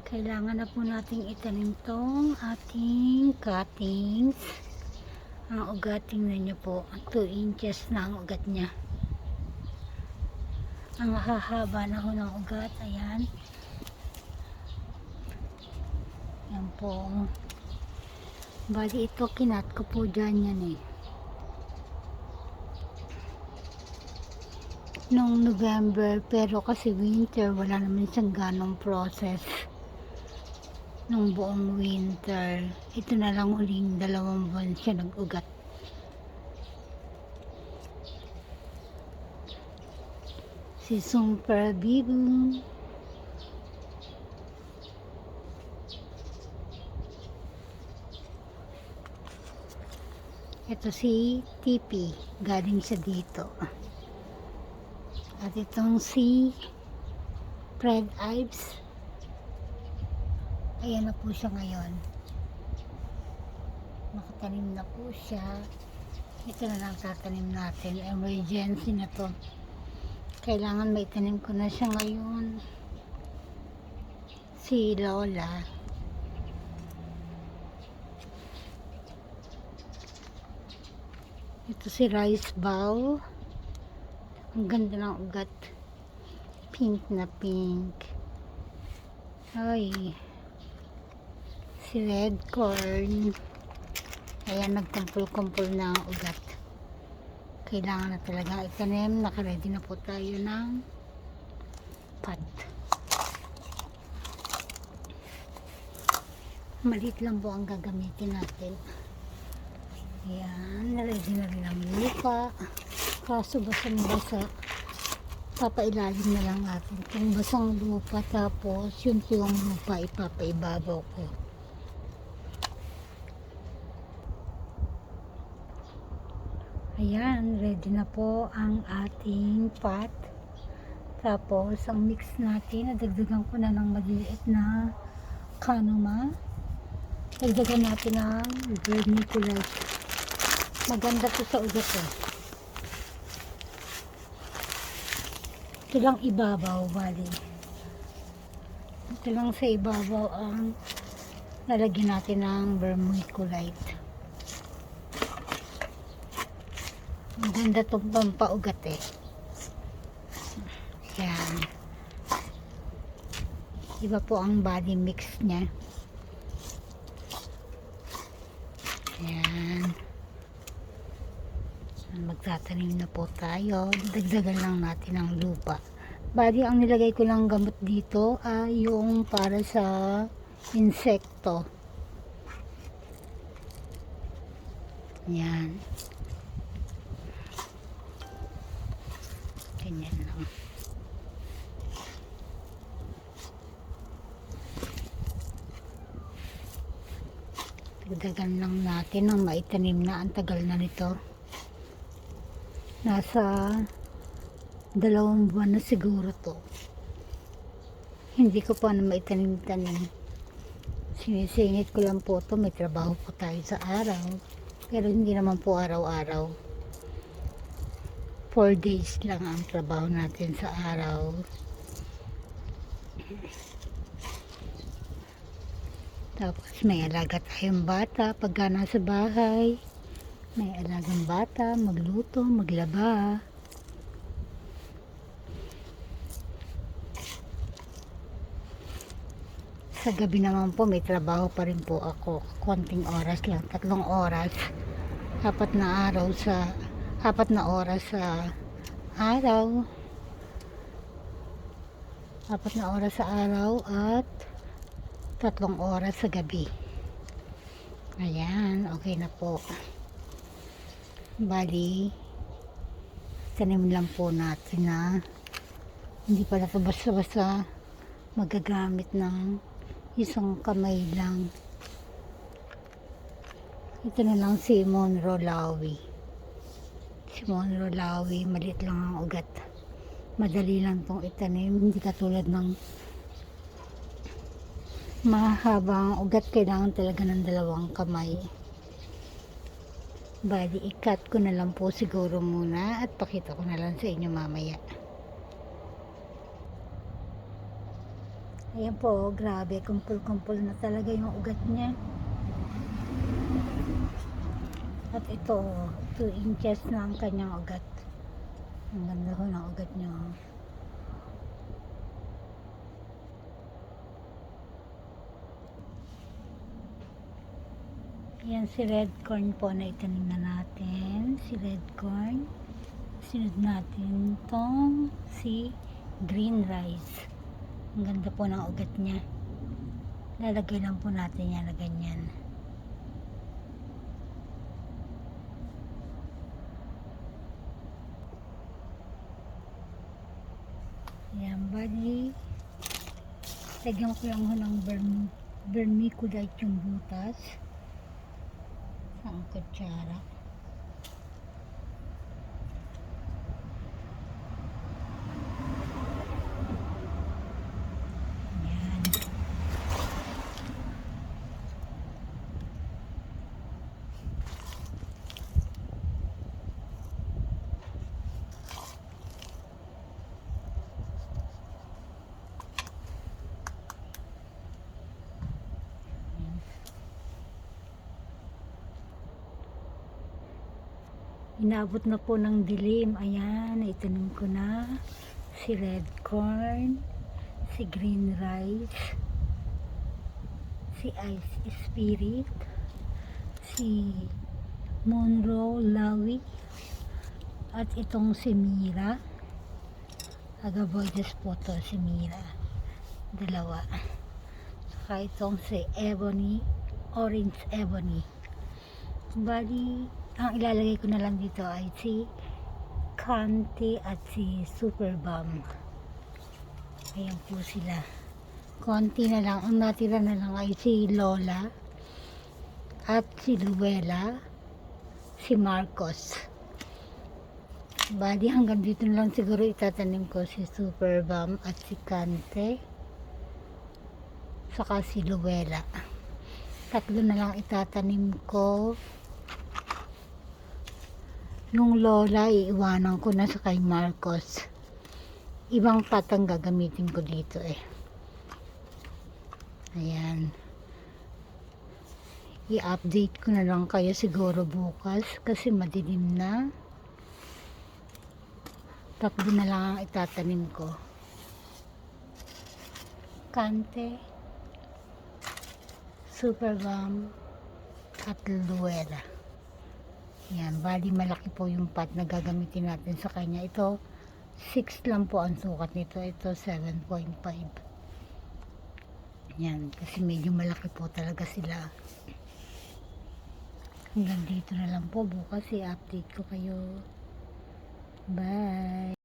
Kailangan na po nating itanim tong ating cuttings. Ang ugat, tingnan nyo po, 2 inches na ang ugat niya. Ang hahaba na ho ng ugat, ayan. Yan po. Bali ito, kinat ko po dyan yan eh. Noong November, pero kasi winter, wala naman siyang ganong process. Nung buong winter, ito na lang uling 2 buwan siya nag-ugat. Si Super Bibo. Ito si TP, galing siya dito. At itong si Fred Ives, ayan na po siya ngayon. Nakatanim na po siya. Ito na lang tatanim natin. Emergency na to. Kailangan may tanim ko na siya ngayon. Si Lola. Ito si Rice Bowl. Ang ganda ng ugat. Pink na pink. Ay. Si Red Corn. Ayan, nagkumpul-kumpul na ang ugat. Kailangan na talaga itanim. Nakaready na po tayo ng pot. Maliit lang po ang gagamitin natin. Ayan, ready na rin ang lupa. Kaso basang-basa, papailalim na lang natin kung basang lupa, tapos yun po yung lupa ipapaibabaw ko. Ayan, ready na po ang ating pot. Tapos ang mix natin, nadagdagan ko na ng maliliit na kanuma. Dagdagan natin ang vermiculite. Maganda to sa ugat eh. Ito lang ibabaw, bali. Ito lang sa ibabaw ang lalagyan natin ng vermiculite. Ang ganda itong pampaugat eh. Yan. Iba po ang body mix niya. Yan. Magtatanim na po tayo. Dagdagan lang natin ang lupa. Bali, ang nilagay ko lang gamot dito ay yung para sa insekto. Yan. Ganyan lang. Dagdagan lang natin ng maitanim na. Ang tagal na nito. Nasa 2 buwan na siguro to. Hindi ko pa na maitanim-tanim. Sinisingit ko lang po to. May trabaho po tayo sa araw. Pero hindi naman po araw-araw. 4 days lang ang trabaho natin sa araw. Tapos may alaga tayong bata pagka nasa bahay. May alagang bata, magluto, maglaba. Sa gabi naman po may trabaho pa rin po ako. Konting oras lang, 3 oras. 4 na oras sa araw. 4 na oras sa araw at 3 oras sa gabi. Ayan, okay na po. Bali, tanim lang po natin na hindi pala ito basta-basta magagamit ng isang kamay lang. Ito na lang si Monroe Lawi. Si Monroe Lawi, maliit lang ang ugat. Madali lang itong itanim, hindi katulad ng mahabang ugat, kailangan talaga ng 2 kamay. Bali, i-cut ko na lang po siguro muna at pakita ko na lang sa inyo mamaya. Ayan po, grabe, kumpul-kumpul na talaga yung ugat niya. At ito, 2 inches na ang kanyang ugat. Ang ganda ho ng ugat niya. Yan si red corn po na itanim na natin. Si red corn. Sunod natin tong si green rice. Ang ganda po ng ugat niya. Lalagay lang po natin yan na ganyan. Yan, bali. Lagyan ko lang ho ng vermiculite yung butas. Ang kutsara. Yan. Inabot na po ng dilim. Ayan, itanim ko na si red corn, si green rice, si ice spirit, si Monroe Lawi, at itong si Mira. Agaboides po to, si Mira. Dalawa. Saka itong si Ebony, Orange Ebony. Bali, ang ilalagay ko na lang dito ay si Kante at si Super Bomb. Ayan po sila. Konti na lang. Ang natira na lang ay si Lola at si Luella, si Marcos. Bali, hanggang dito na lang siguro itatanim ko si Super Bomb at si Kante. Saka si Luella. Tatlo na lang itatanim ko. Yung Lola, iiwanan ko na sa kay Marcos. Ibang patang gagamitin ko dito eh. Ayan. I-update ko na lang kayo siguro bukas kasi madilim na. Tatlo na lang ang itatanim ko. Kante, Super Bomb, at Luella. Yan, bali malaki po yung pot na gagamitin natin sa kanya. Ito, 6 lang po ang sukat nito. Ito, 7.5. Yan, kasi medyo malaki po talaga sila. Hanggang dito na lang po. Bukas i-update ko kayo. Bye!